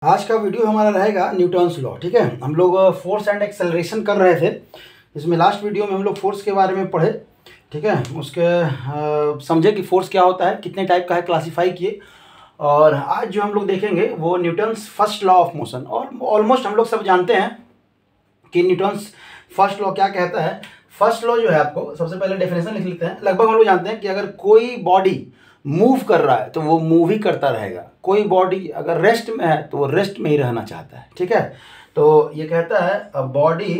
आज का वीडियो हमारा रहेगा न्यूटन्स लॉ। ठीक है, हम लोग फोर्स एंड एक्सेलरेशन कर रहे थे। इसमें लास्ट वीडियो में हम लोग फोर्स के बारे में पढ़े। ठीक है, उसके समझे कि फोर्स क्या होता है, कितने टाइप का है, क्लासीफाई किए। और आज जो हम लोग देखेंगे वो Newton's first law of motion. और ऑलमोस्ट हम लोग सब जानते हैं कि न्यूटन्स फर्स्ट लॉ क्या कहता है। फर्स्ट लॉ जो है, आपको सबसे पहले डेफिनेशन लिख लेते हैं। लगभग हम लोग जानते हैं कि अगर कोई बॉडी मूव कर रहा है तो वो मूव ही करता रहेगा। कोई बॉडी अगर रेस्ट में है तो वो रेस्ट में ही रहना चाहता है। ठीक है, तो ये कहता है a body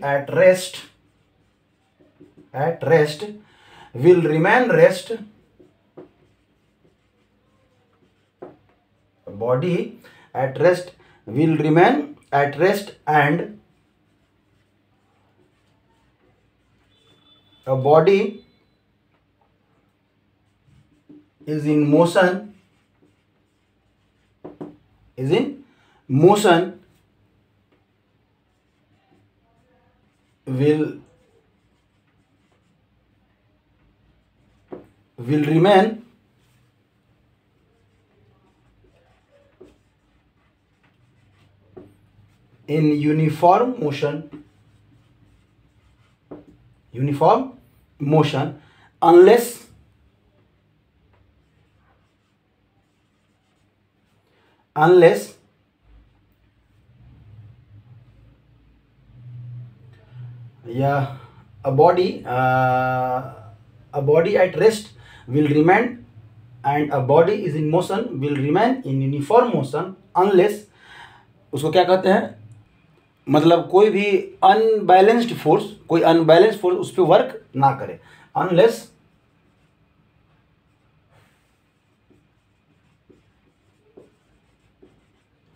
at rest will remain rest. Body at rest will remain at rest and a body is in motion will remain in uniform motion unless a body at rest will remain and a body is in motion will remain in uniform motion unless, उसको क्या कहते हैं, मतलब कोई भी unbalanced force उस पर work ना करे। Unless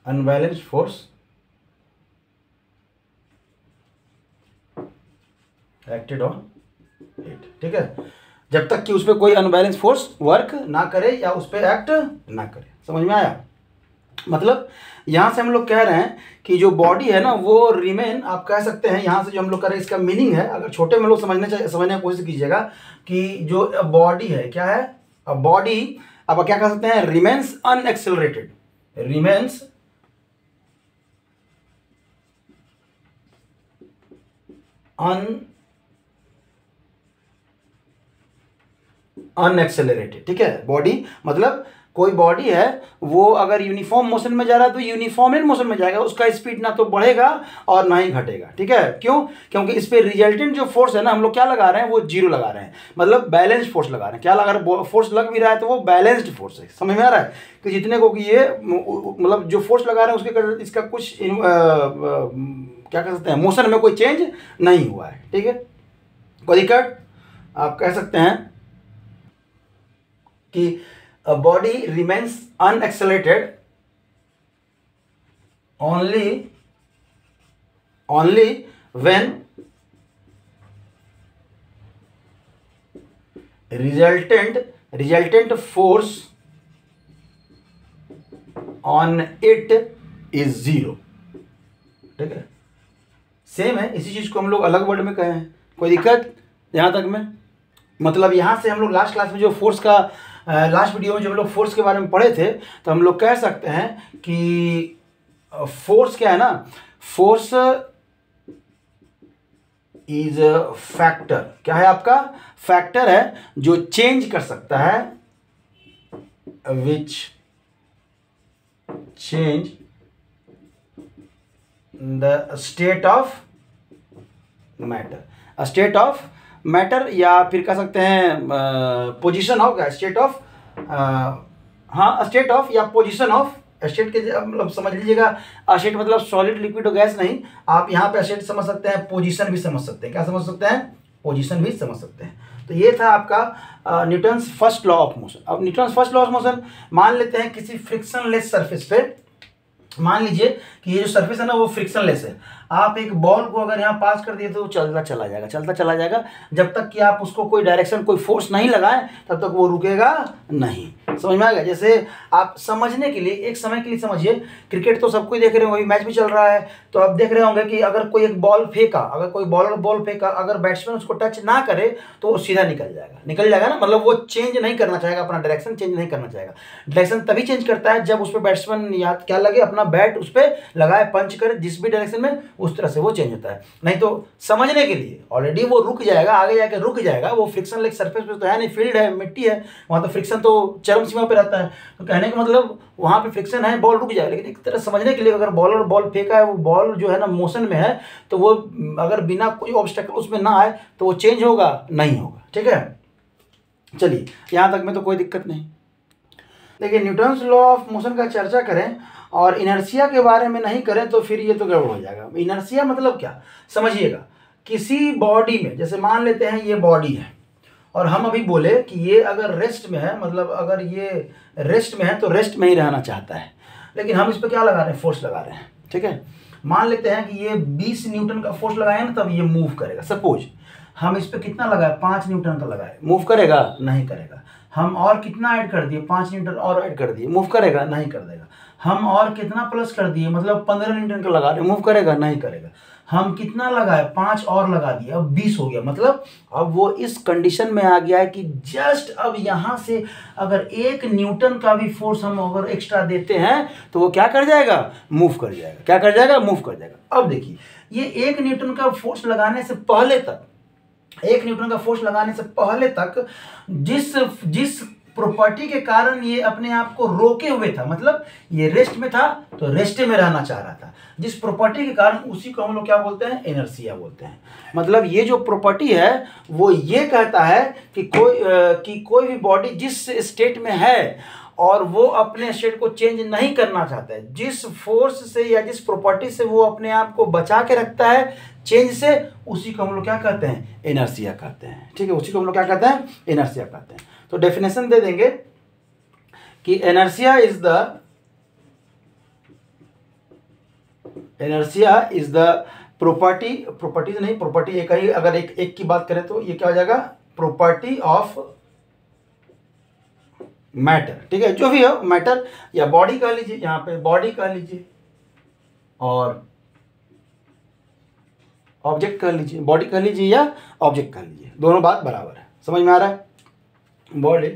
unbalanced force acted on it. ठीक है, जब तक कि उस पर कोई अनबैलेंस फोर्स वर्क ना करे या उस पर एक्ट ना करे। समझ में आया? मतलब यहाँ से हम लोग कह रहे हैं कि जो बॉडी है ना वो रिमेन, आप कह सकते हैं यहाँ से जो हम लोग कर रहे हैं इसका मीनिंग है, अगर छोटे में लोग समझने की कोशिश कीजिएगा कि जो बॉडी है क्या है, अ बॉडी आप क्या कह सकते हैं, रिमेन्स अनएक्सेलरेटेड। Remains unaccelerated. ठीक है, बॉडी मतलब कोई बॉडी है वो अगर यूनिफॉर्म मोशन में जा रहा है तो यूनिफॉर्म मोशन में जाएगा, उसका स्पीड ना तो बढ़ेगा और ना ही घटेगा। ठीक है, क्यों? क्योंकि इस पे रिजल्टेंट जो फोर्स है ना, हम लोग क्या लगा रहे हैं, वो जीरो लगा रहे हैं, मतलब बैलेंस्ड फोर्स लगा रहे हैं। क्या लगा रहे हैं? फोर्स लग भी रहा है तो वो बैलेंस्ड फोर्स है। समझ में आ रहा है कि जितने को कि ये मतलब जो फोर्स लगा रहे हैं उसके इसका कुछ क्या कह सकते हैं, मोशन में कोई चेंज नहीं हुआ है। ठीक है, कोई दिक्कत? आप कह सकते हैं कि a body remains unaccelerated only when resultant force on it is zero। ठीक है, सेम है, इसी चीज को हम लोग अलग वर्ड में कहे हैं। कोई दिक्कत यहां तक में? मतलब यहां से हम लोग लास्ट क्लास में जो फोर्स का लास्ट वीडियो में जब हम लोग फोर्स के बारे में पढ़े थे तो हम लोग कह सकते हैं कि फोर्स क्या है ना, फोर्स इज फैक्टर। क्या है आपका? फैक्टर है जो चेंज कर सकता है, which change the state of matter. State of matter या फिर कह सकते हैं पोजीशन ऑफ, स्टेट ऑफ, हाँ स्टेट ऑफ या पोजीशन ऑफ। स्टेट के मतलब समझ लीजिएगा, स्टेट मतलब सॉलिड, लिक्विड और गैस नहीं। आप यहाँ पे स्टेट समझ सकते हैं, पोजीशन भी समझ सकते हैं। क्या समझ सकते हैं? पोजीशन भी समझ सकते हैं। तो ये था आपका Newton's first law of motion. अब Newton's first law of motion मान लेते हैं किसी फ्रिक्शनलेस सरफेस पे। मान लीजिए कि ये जो सरफेस है ना वो फ्रिक्शनलेस है। आप एक बॉल को अगर यहाँ पास कर दिए तो वो चलता चला जाएगा जब तक कि आप उसको कोई डायरेक्शन, कोई फोर्स नहीं लगाएं तब तक वो रुकेगा नहीं। समझ में आ गया। जैसे आप समझने के लिए एक समय के लिए समझिए, क्रिकेट तो सबको ही देख रहे होंगे, अभी मैच भी चल रहा है, तो आप देख रहे होंगे कि अगर कोई एक बॉल फेंका, अगर कोई बॉलर बॉल फेंका, अगर बैट्समैन उसको टच ना करे तो वो सीधा निकल जाएगा ना, मतलब वो चेंज नहीं करना चाहेगा, अपना डायरेक्शन चेंज नहीं करना चाहेगा। डायरेक्शन तभी चेंज करता है जब उस पर बैट्समैन या क्या लगे, अपना बैट उस पर लगाए, पंच करे जिस भी डायरेक्शन में, उस तरह से वो चेंज होता है। नहीं तो समझने के लिए ऑलरेडी वो रुक जाएगा, आगे जाके रुक जाएगा, वो फ्रिक्शन लेक सरफेस पे तो है नहीं, फील्ड है, मिट्टी है, वहाँ तो फ्रिक्शन तो चरम सीमा पे रहता है। तो कहने का मतलब वहाँ पे फ्रिक्शन है, बॉल रुक जाएगा। लेकिन एक तरह समझने के लिए, अगर बॉलर बॉल फेंका है, वो बॉल जो है ना मोशन में है, तो वो अगर बिना कोई ऑब्स्टेकल उसमें ना आए तो वो चेंज होगा नहीं होगा। ठीक है, चलिए यहाँ तक में तो कोई दिक्कत नहीं। देखिए न्यूटन्स लॉ ऑफ मोशन का चर्चा करें और इनर्शिया के बारे में नहीं करें तो फिर ये तो गड़बड़ हो जाएगा। इनर्शिया मतलब क्या, समझिएगा, किसी बॉडी में, जैसे मान लेते हैं ये बॉडी है और हम अभी बोले कि ये अगर रेस्ट में है, मतलब अगर ये रेस्ट में है तो रेस्ट में ही रहना चाहता है, लेकिन हम इस पर क्या लगा रहे हैं, फोर्स लगा रहे हैं। ठीक है, मान लेते हैं कि ये 20 न्यूटन का फोर्स लगाए ना, तब ये मूव करेगा। सपोज हम इस पर कितना लगाए, 5 न्यूटन का लगाए, मूव करेगा नहीं करेगा। हम और कितना ऐड कर दिए, 5 न्यूटन और ऐड कर दिए, मूव करेगा नहीं कर देगा। हम और कितना प्लस कर दिए, मतलब 15 न्यूटन का लगा रहे, मूव करेगा नहीं करेगा। हम कितना लगाए, 5 और लगा दिए, अब 20 हो गया। मतलब अब वो इस कंडीशन में आ गया है कि जस्ट अब यहाँ से अगर 1 न्यूटन का भी फोर्स हम अगर एक्स्ट्रा देते हैं तो वो क्या कर जाएगा, मूव कर जाएगा। क्या कर जाएगा, मूव कर जाएगा। अब देखिए ये 1 न्यूटन का फोर्स लगाने से पहले तक, 1 न्यूटन का फोर्स लगाने से पहले तक जिस प्रॉपर्टी के कारण ये अपने आप को रोके हुए था, मतलब ये रेस्ट में था तो रेस्ट में रहना चाह रहा था, जिस प्रॉपर्टी के कारण, उसी को हम लोग क्या बोलते हैं, इनर्शिया बोलते हैं। मतलब ये जो प्रॉपर्टी है वो ये कहता है कि कोई भी बॉडी जिस स्टेट में है और वो अपने स्टेट को चेंज नहीं करना चाहता है, जिस फोर्स से या जिस प्रॉपर्टी से वो अपने आप को बचा के रखता है चेंज से, उसी को हम लोग क्या कहते हैं, इनर्शिया कहते हैं। ठीक है, उसी को हम लोग क्या कहते हैं, इनर्शिया कहते हैं। तो डेफिनेशन दे देंगे कि इनर्शिया इज द प्रॉपर्टी नहीं, प्रॉपर्टी एक ही, अगर एक की बात करें तो ये क्या हो जाएगा, प्रॉपर्टी ऑफ मैटर। ठीक है, जो भी हो, मैटर या बॉडी कह लीजिए, यहाँ पे बॉडी कह लीजिए और ऑब्जेक्ट कह लीजिए, बॉडी कह लीजिए या ऑब्जेक्ट कह लीजिए, दोनों बात बराबर है। समझ में आ रहा है। बॉडी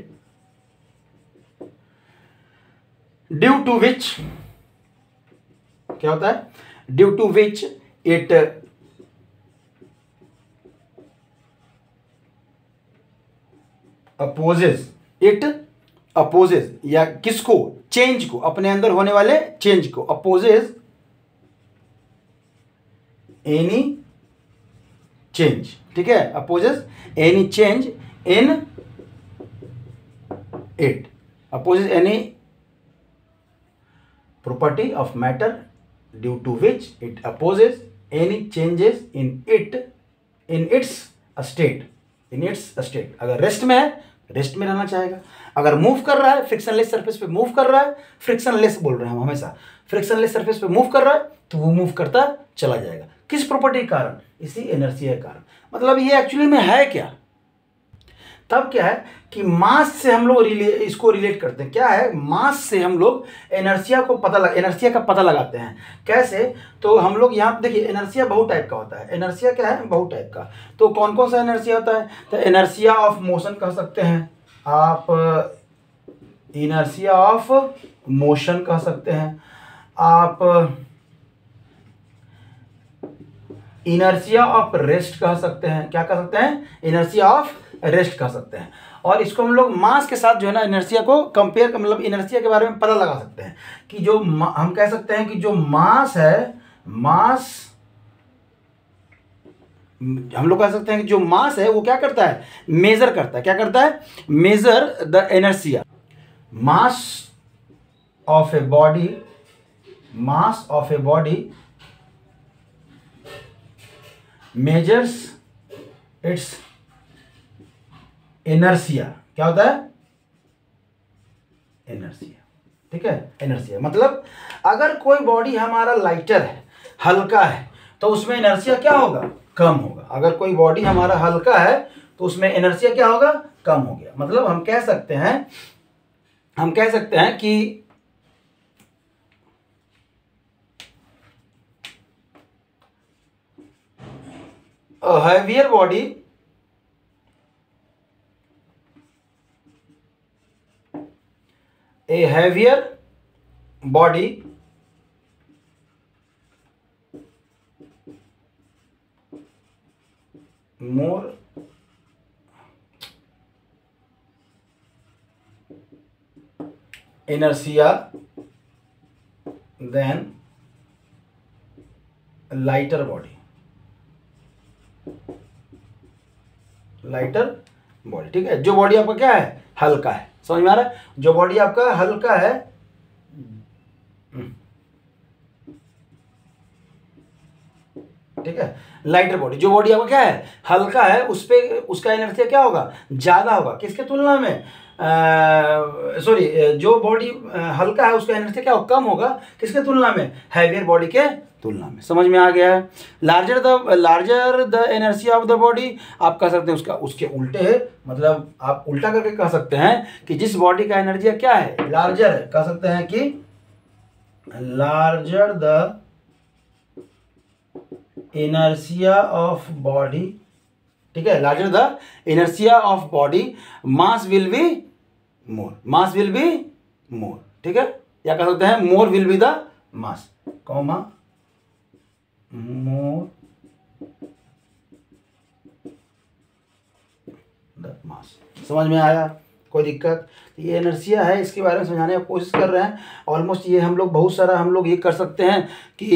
ड्यू टू विच क्या होता है, due to which it opposes या किसको, चेंज को, अपने अंदर होने वाले चेंज को, अपोजेज एनी चेंज। ठीक है, opposes any change in it, opposes any property of matter due to which it opposes any changes in its state. अगर रेस्ट में है, रेस्ट में रहना चाहेगा। अगर मूव कर रहा है, फ्रिक्शनलेस सरफेस पे मूव कर रहा है, फ्रिक्शनलेस बोल रहे हैं हम हमेशा, फ्रिक्शनलेस सरफेस पे मूव कर रहा है तो वो मूव करता चला जाएगा। किस प्रॉपर्टी के कारण, इसी इनर्शिया के कारण। मतलब ये एक्चुअली में है क्या, तब क्या है कि मास से हम लोग इसको रिलेट करते हैं। क्या है, मास से हम लोग इनर्शिया का पता लगाते हैं। कैसे, तो हम लोग यहाँ देखिए, इनर्शिया बहुत टाइप का होता है। इनर्शिया क्या है, बहुत टाइप का। तो कौन कौन सा इनर्शिया होता है, तो इनर्शिया ऑफ मोशन कह सकते हैं आप, इनर्शिया ऑफ मोशन कह सकते हैं आप, इनर्शिया ऑफ रेस्ट कह सकते हैं। क्या कह सकते हैं, इनर्शिया ऑफ रेस्ट कह सकते हैं। और इसको हम लोग मास के साथ जो है ना, इनर्शिया को कंपेयर कर, मतलब इनर्शिया के बारे में पता लगा सकते हैं कि जो हम कह सकते हैं कि जो मास है, मास हम लोग कह सकते हैं कि जो मास है वो क्या करता है, मेजर करता है। क्या करता है, measure the inertia. Mass of a body, mass of a body measures it's inertia. क्या होता है, इनर्शिया। ठीक है, इनर्शिया मतलब अगर कोई बॉडी हमारा लाइटर है, हल्का है, तो उसमें इनर्शिया क्या होगा, कम होगा। अगर कोई बॉडी हमारा हल्का है तो उसमें इनर्शिया क्या होगा, कम हो गया। मतलब हम कह सकते हैं हम कह सकते हैं कि heavier body a heavier body more inertia than lighter body, ठीक है। जो बॉडी आपका क्या है, हल्का है, समझ में आ रहा है, जो बॉडी आपका हल्का है, ठीक है, लाइटर बॉडी, जो बॉडी आपका क्या है, हल्का है, उस पे उसका एनर्जी क्या होगा, ज्यादा होगा, किसके तुलना में, सॉरी, जो बॉडी हल्का है उसका एनर्जी क्या होगा, कम होगा, किसके तुलना में, हैवियर बॉडी के तुलना में। समझ में आ गया है। Larger the energy of the body, आप कह सकते हैं उसका उसके उल्टे है, मतलब आप उल्टा करके कह सकते हैं कि जिस बॉडी का एनर्जी क्या है, लार्जर है, कह सकते हैं कि larger the inertia of body, ठीक है, larger the inertia of body, mass will be more, mass will be more, ठीक है, या कह सकते हैं more will be the mass, comma more the mass. समझ में आया, कोई दिक्कत? ये इनर्शिया है, इसके बारे में समझाने की कोशिश कर रहे हैं। ऑलमोस्ट ये हम लोग बहुत सारा हम लोग ये कर सकते हैं कि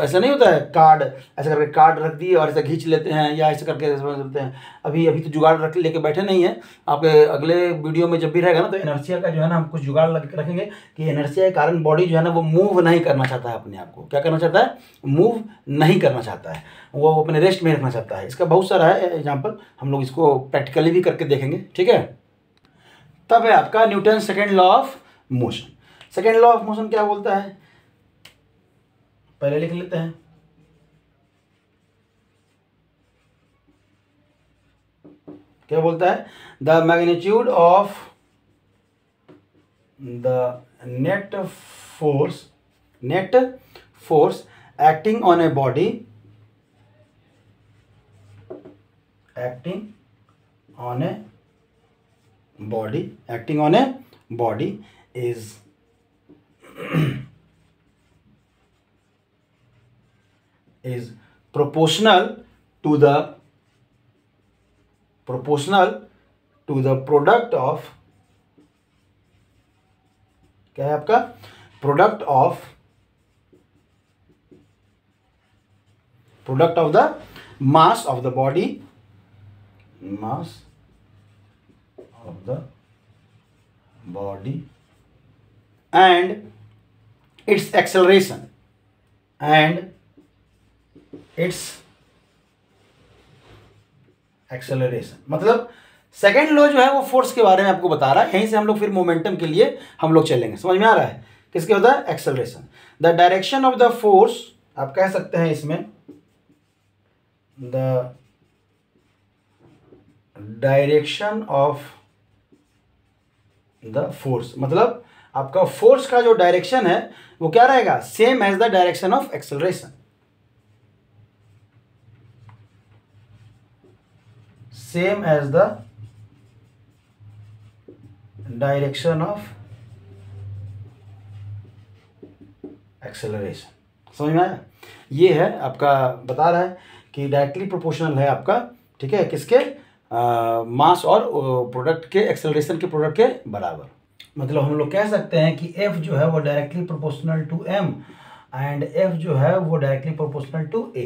ऐसा नहीं होता है, कार्ड ऐसा करके कार्ड रख दिए और ऐसा खींच लेते हैं, या ऐसे करके समझ लेते हैं। अभी तो जुगाड़ रख लेके बैठे नहीं है, आपके अगले वीडियो में जब भी रहेगा ना, तो इनर्शिया का जो है ना, हम कुछ जुगाड़ रखेंगे कि इनर्शिया के कारण बॉडी जो है ना, वो मूव नहीं करना चाहता है अपने आप को, क्या करना चाहता है, मूव नहीं करना चाहता है, वो अपने रेस्ट में रखना चाहता है। इसका बहुत सारा है एग्जाम्पल, हम लोग इसको प्रैक्टिकली भी करके देखेंगे, ठीक है। तब है आपका Newton second law of motion. Second law of motion क्या बोलता है, पहले लिख लेते हैं। क्या बोलता है, the magnitude of the net force acting on a body, acting on a body is proportional to the product of, क्या है आपका, product of the mass of the body, and its acceleration, मतलब सेकेंड लॉ जो है वो force के बारे में आपको बता रहा है। यहीं से हम लोग फिर मोमेंटम के लिए हम लोग चलेंगे। समझ में आ रहा है, किसके होता है, acceleration. The direction of the force, आप कह सकते हैं इसमें the direction of the force, मतलब आपका फोर्स का जो डायरेक्शन है वो क्या रहेगा, same as the direction of acceleration, same as the direction of acceleration. समझ में आया, ये है आपका, बता रहा है कि डायरेक्टली प्रोपोर्शनल है आपका, ठीक है, किसके, मास और प्रोडक्ट के, एक्सेलरेशन के प्रोडक्ट के बराबर। मतलब हम लोग कह सकते हैं कि F जो है वो directly proportional to M and F जो है वो डायरेक्टली प्रोपोर्शनल टू A।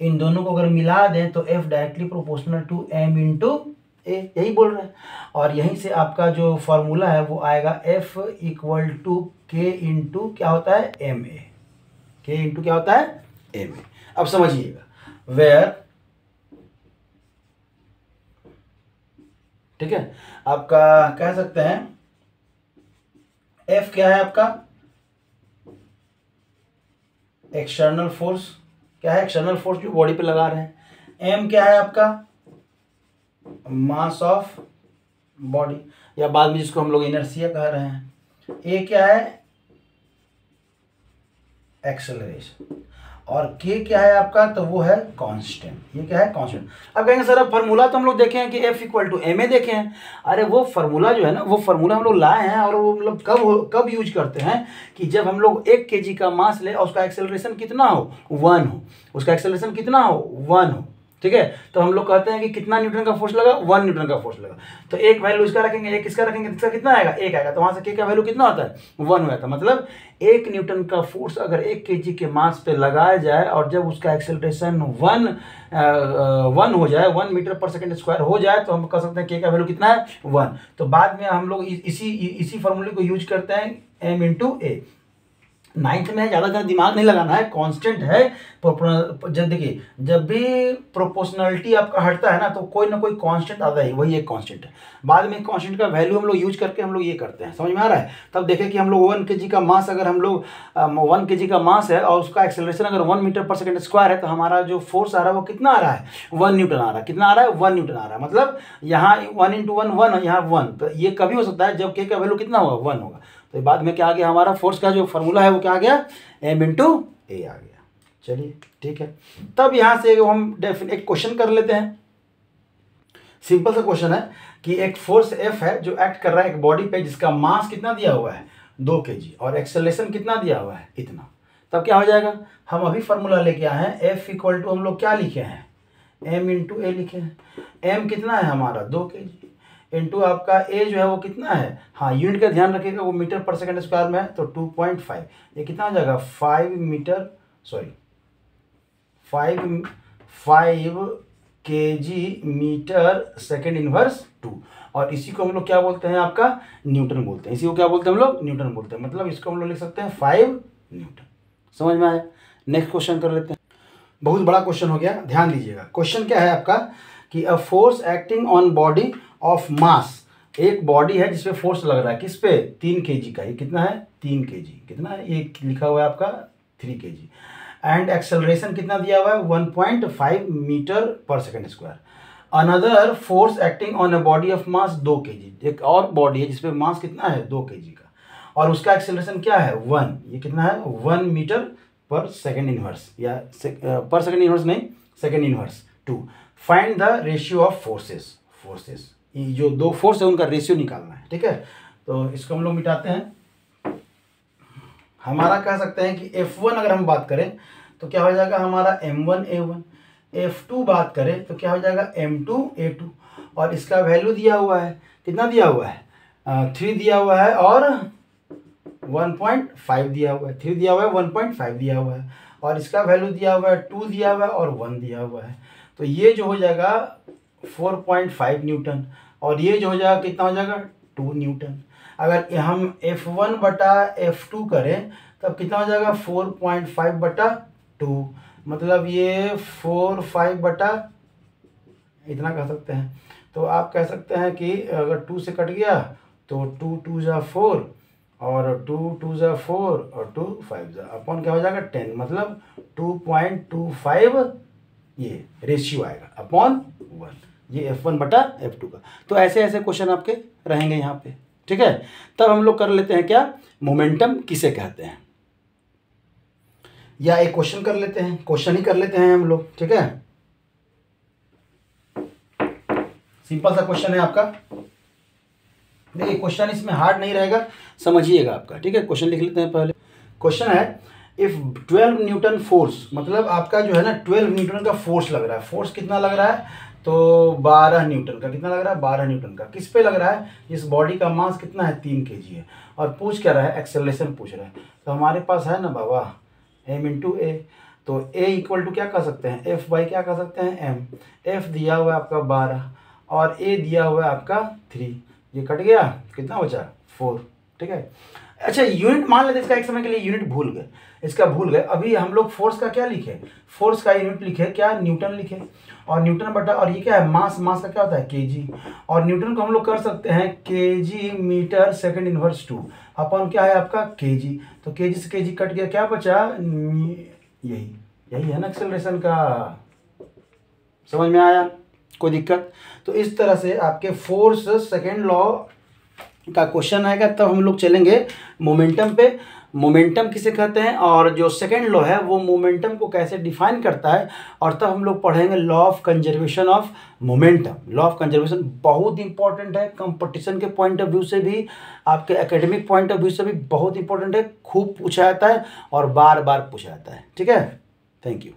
इन दोनों को अगर मिला दें तो F directly proportional to M into A, यही बोल रहे हैं। और यहीं से आपका जो फॉर्मूला है वो आएगा F equal to K into क्या होता है, MA, K इंटू क्या होता है, MA। अब समझिएगा, वेयर, ठीक है, आपका कह सकते हैं F क्या है आपका, एक्सटर्नल फोर्स, क्या है, एक्सटर्नल फोर्स जो बॉडी पे लगा रहे हैं। M क्या है आपका, मास ऑफ बॉडी। या बाद में जिसको हम लोग इनर्शिया कह रहे हैं। ए क्या है, एक्सेलरेशन, और के क्या है आपका, तो वो है कांस्टेंट। ये क्या है, कांस्टेंट। अब कहेंगे सर अब फार्मूला तो हम लोग देखे हैं कि F equal to m a देखे हैं। अरे वो फार्मूला जो है ना, वो फार्मूला हम लोग लाए हैं, और वो मतलब कब यूज करते हैं कि जब हम लोग 1 kg का मास ले और उसका एक्सेलरेशन कितना हो, 1 हो। उसका एक्सेलरेशन कितना हो, 1 हो, ठीक है। तो हम लोग कहते हैं कि कितना न्यूटन का फोर्स लगा, 1 न्यूटन का फोर्स लगा। तो एक वैल्यू इसका रखेंगे, एक इसका रखेंगे, इसका कितना आएगा, 1 आएगा। तो वहां से के का वैल्यू कितना होता है, 1 हो जाता है। मतलब 1 न्यूटन का फोर्स अगर 1 kg के मास पे लगाया जाए और जब उसका एक्सेलरेशन 1 हो जाए, 1 मीटर पर सेकंड स्क्वायर हो जाए, तो हम कह सकते हैं के का वैल्यू कितना है, 1। तो बाद में हम लोग इसी फॉर्मूले को यूज करते हैं, m इंटू ए। 9th में ज़्यादा दिमाग नहीं लगाना है, कांस्टेंट है। जब देखिए, जब भी प्रोपोर्शनलिटी आपका हटता है ना, तो कोई ना कोई कांस्टेंट आता है, वही एक कांस्टेंट है। बाद में कांस्टेंट का वैल्यू हम लोग यूज करके हम लोग ये करते हैं, समझ में आ रहा है। तब देखें कि हम लोग 1 kg का मास, अगर हम लोग 1 kg का मास है और उसका एक्सेलरेशन अगर 1 मीटर पर सेकंड स्क्वायर है, तो हमारा जो फोर्स आ रहा है वो कितना आ रहा है, 1 न्यूटन आ रहा है। कितना आ रहा है, 1 न्यूटन आ रहा है। मतलब यहाँ 1 इंटू 1 1, यहाँ 1। तो ये कभी हो सकता है जब के का वैल्यू कितना होगा, 1 होगा। तो बाद में क्या आ गया, हमारा फोर्स का जो फॉर्मूला है वो क्या आ गया, m इंटू ए आ गया। चलिए ठीक है। तब यहाँ से हम एक क्वेश्चन कर लेते हैं। सिंपल सा क्वेश्चन है कि एक फोर्स F है जो एक्ट कर रहा है एक बॉडी पे, जिसका मास कितना दिया हुआ है, 2 kg, और एक्सेलरेशन कितना दिया हुआ है, इतना। तब क्या हो जाएगा, हम अभी फार्मूला लेके आए हैं, F इक्वल टू हम लोग क्या लिखे हैं, m इंटू ए लिखे हैं। m कितना है हमारा, 2 kg, इंटू आपका ए जो है वो कितना है, हाँ यूनिट का ध्यान रखिएगा, वो मीटर पर सेकंड स्क्वायर में है, तो 2.5। ये कितना हो जाएगा, 5 kg मीटर सेकंड इनवर्स 2। और इसी को हम लोग क्या बोलते हैं, आपका न्यूटन बोलते हैं। इसी को क्या बोलते हैं हम लोग, न्यूटन बोलते हैं। मतलब इसको हम लोग लिख सकते हैं 5 न्यूटन। समझ में आया। नेक्स्ट क्वेश्चन कर लेते हैं। बहुत बड़ा क्वेश्चन हो गया, ध्यान दीजिएगा। क्वेश्चन क्या है आपका कि a force acting on body of mass, एक बॉडी है जिसपे फोर्स लग रहा है, किस पे, 3 kg का। ये कितना है, 3 kg। कितना है, ये लिखा हुआ है आपका 3 kg। एंड एक्सेलरेशन कितना दिया हुआ है, 1.5 मीटर पर second square. Another force acting on a body of mass 2 kg, एक और बॉडी है जिसपे मास कितना है, 2 kg का, और उसका एक्सेलरेशन क्या है, 1। ये कितना है, 1 मीटर पर सेकंड इनवर्स, या पर सेकंड इनवर्स नहीं, second inverse 2। Find the ratio of forces. ये जो दो फोर्स है उनका रेशियो निकालना है, ठीक है। तो इसको हम लोग मिटाते हैं। हमारा कह सकते हैं कि F1 अगर हम बात करें तो क्या हो जाएगा हमारा M1 A1। F2 बात करें तो क्या हो जाएगा M2 A2। और इसका वैल्यू दिया हुआ है, कितना दिया हुआ है, 3 दिया हुआ है और 1.5 दिया हुआ है। 3 दिया हुआ है, 1.5 दिया हुआ है, और इसका वैल्यू दिया हुआ है 2 दिया हुआ है और 1 दिया हुआ है। तो ये जो हो जाएगा 4.5 न्यूटन, और ये जो हो जाएगा कितना हो जाएगा, 2 न्यूटन। अगर हम F1 बटा F2 करें तब कितना हो जाएगा, 4.5 बटा 2। मतलब ये 4.5 बटा इतना कह सकते हैं। तो आप कह सकते हैं कि अगर 2 से कट गया तो 2 2 जा 4, और 2 2 जा 4, और 2 5 जा, अपन क्या हो जाएगा 10। मतलब 2.25 ये रेशियो आएगा अपॉन 1। ये F1 बटा F2 का। तो ऐसे ऐसे क्वेश्चन आपके रहेंगे यहाँ पे, ठीक है। तब हम लोग कर लेते हैं क्या, मोमेंटम किसे कहते हैं, या एक क्वेश्चन कर लेते हैं, क्वेश्चन ही कर लेते हैं हम लोग, ठीक है। सिंपल सा क्वेश्चन है आपका। देखिए क्वेश्चन इसमें हार्ड नहीं रहेगा, समझिएगा आपका, ठीक है। क्वेश्चन लिख लेते हैं पहले। क्वेश्चन है इफ 12 न्यूटन फोर्स, मतलब आपका जो है ना 12 न्यूटन का फोर्स लग रहा है। फोर्स कितना लग रहा है, तो 12 न्यूटन का। कितना लग रहा है, 12 न्यूटन का। किस पे लग रहा है, इस बॉडी का मास कितना है, 3 kg है, और पूछ क्या रहा है, एक्सेलरेशन पूछ रहा है। तो हमारे पास है ना बाबा m इंटू ए। तो a इक्वल टू क्या कह सकते हैं, f बाई क्या कह सकते हैं, m। f दिया हुआ है आपका 12 और a दिया हुआ है आपका 3। ये कट गया, कितना बचा, 4, ठीक है। अच्छा यूनिट मान लेते, इसका एक समय के लिए यूनिट भूल गए, इसका भूल गए। अभी हम लोग फोर्स का क्या लिखे, फोर्स का यूनिट लिखे क्या, न्यूटन लिखे, और न्यूटन बटा, और ये क्या है, मास। मास का क्या होता है, केजी, और न्यूटन को हम लोग कर सकते हैं केजी मीटर सेकंड इनवर्स 2 अपन क्या है आपका केजी। तो केजी से केजी कट गया, क्या बचा, यही है ना एक्सेलरेशन का। समझ में आया, कोई दिक्कत। तो इस तरह से आपके फोर्स सेकेंड लॉ का क्वेश्चन आएगा तब हम लोग चलेंगे मोमेंटम पे। मोमेंटम किसे कहते हैं और जो सेकेंड लॉ है वो मोमेंटम को कैसे डिफाइन करता है, और तब हम लोग पढ़ेंगे law of conservation of momentum. Law of conservation बहुत इंपॉर्टेंट है, कंपटीशन के पॉइंट ऑफ व्यू से भी, आपके एकेडमिक पॉइंट ऑफ व्यू से भी बहुत इंपॉर्टेंट है, खूब पूछा जाता है और बार बार पूछा जाता है। ठीक है, थैंक यू।